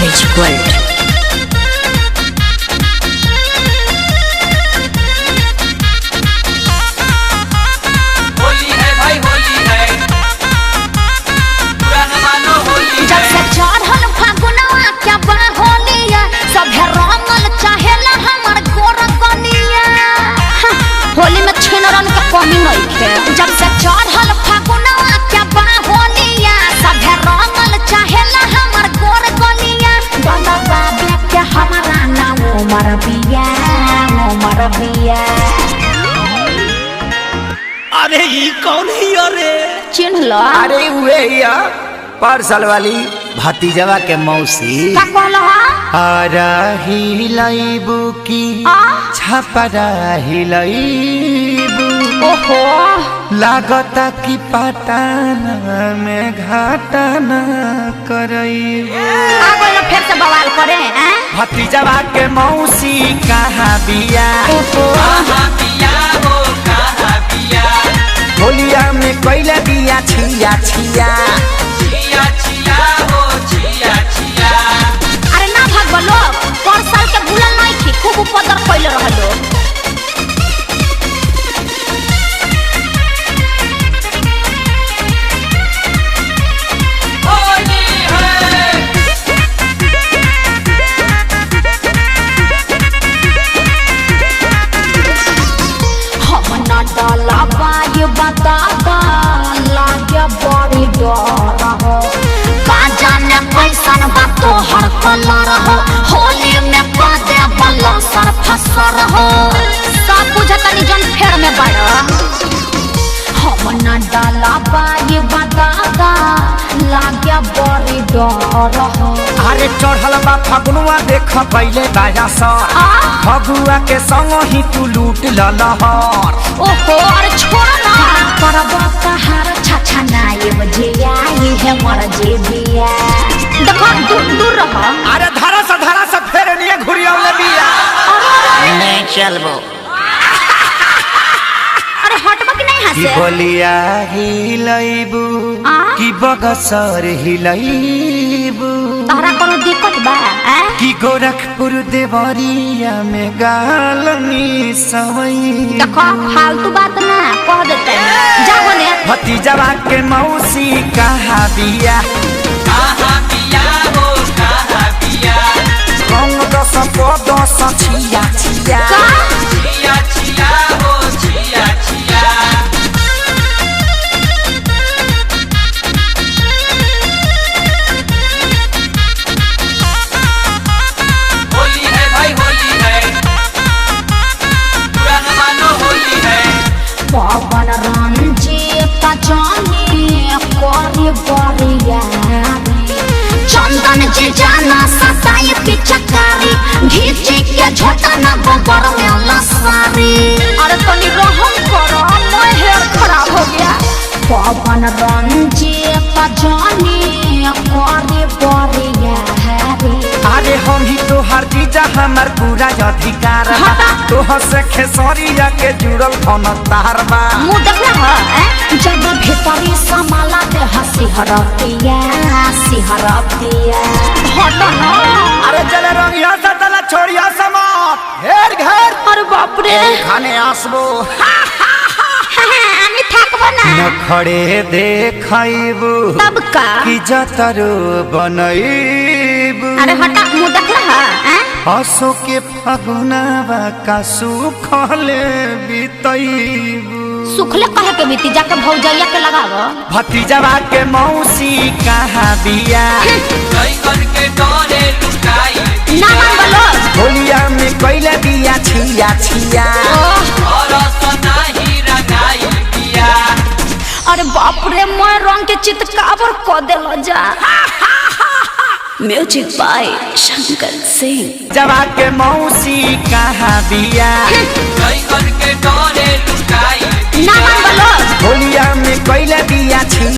Magic World। Holi में छिनरन के कमी नहीं है। जब से चढ़ल फागुनवा क्या बा होलिया सभे रंगल चाहेला हमर गोर गलिया गला बाबे के हमारा नाम उमर बिया उमर बिया। अरे ये कौन है? अरे चिन्ह लो। अरे वे या पार्सल वाली भतीजवा के मौसी का कहलो हा? आरा हिलाइबू की छपरा हिलाइबू। ओहो लागता की पटाना में घाटाना करइबू। आ गइल फिर से बवाल करे हैं। भतीजवा के मौसी कहाँ बिया? कहाँ बिया हो कहाँ बिया? होलिया में कैला बिया छिया छिया छिया छिया हो छिया छिया। अरे ना भागबो लोग पर साल के भूलल नहीं थी खूब उपद्र कइले रहलो। होली है हम ना डाला बाय बताता लागे बड़ी डर हो का जाने कैसन बा तोहर कलर हो होली में पादे बल्ला सर फसर हो सब बुझतनी जन फेर में बड़ा। हम ना डाला बाय बताता लागे बड़ी डर हो। अरे चढ़ल बा फगुआ देख पहले बाजा सर फगुआ के संग ही तू लूट ललहर। ओहो अरे छोड़ ना करबो कहार छछा नाये बजिया ये है मर जे बिया। देखो दूर दूर रहो। अरे धारा से फेर निये घुरियावले बिया। नहीं चलबो। अरे हटबो कि नहीं की हंसे? बोलिया हिलाइबू की बगसर हिलाइबू। तोहरा कोनो दिक्कत बा? की गोरखपुर देवरिया में गालनी सवई। देखो फालतू बात ना कह देते जा होने। भतीजवा के मौसी कहाँ बिया? कहाँ बिया हो कहाँ बिया? रंग दस दस छिया छिया छिया छिया हो छिया छिया। होली है भाई होली है पुराना मानो होली है। पवन रंजीत जानी करी बरिया चंदन जी जाना सताई पिचकारी घीची के झोटा न गोबर में लसारी। अरे तनी रहम करो मैं हेयर खराब हो गया। पवन रंजीत जानी करी बरिया अरे हम ही तो हर चीज हमार पूरा अधिकार बा। तोह से खेसरिया के जुड़ल कौन तार बा? मुँह देखना है जब भीतरी समाला दे हसी हरतिया सिहरतिया हटो ना। अरे चले रंगिया से तला छोड़िया समात घेर घेर। अरे बाप रे खाने आसबो আমি থাকবো না। नखड़े देखइबू तब का की जतरो बनइबू। अरे हटा मुँह देखला है। हसो के फगुनावा का सुखले बितइबू। सुखले कहे के बीती जाके भौजैया के लगावो। भतीजवा के मौसी कहाँ बिया? कई करके डोरे लुटाई ना मान बोलो। होलिया में कैला बिया छिया छिया और सनाही रंगाई बिया। अरे बाप रे मैं रंग के चितकाबर क देलो जा। Music by Shankar Singh. जवा के मौसी कहाँ बिया? कई करके डोरे लुटाई ना मान बोलो। होलिया में कैला बिया छिया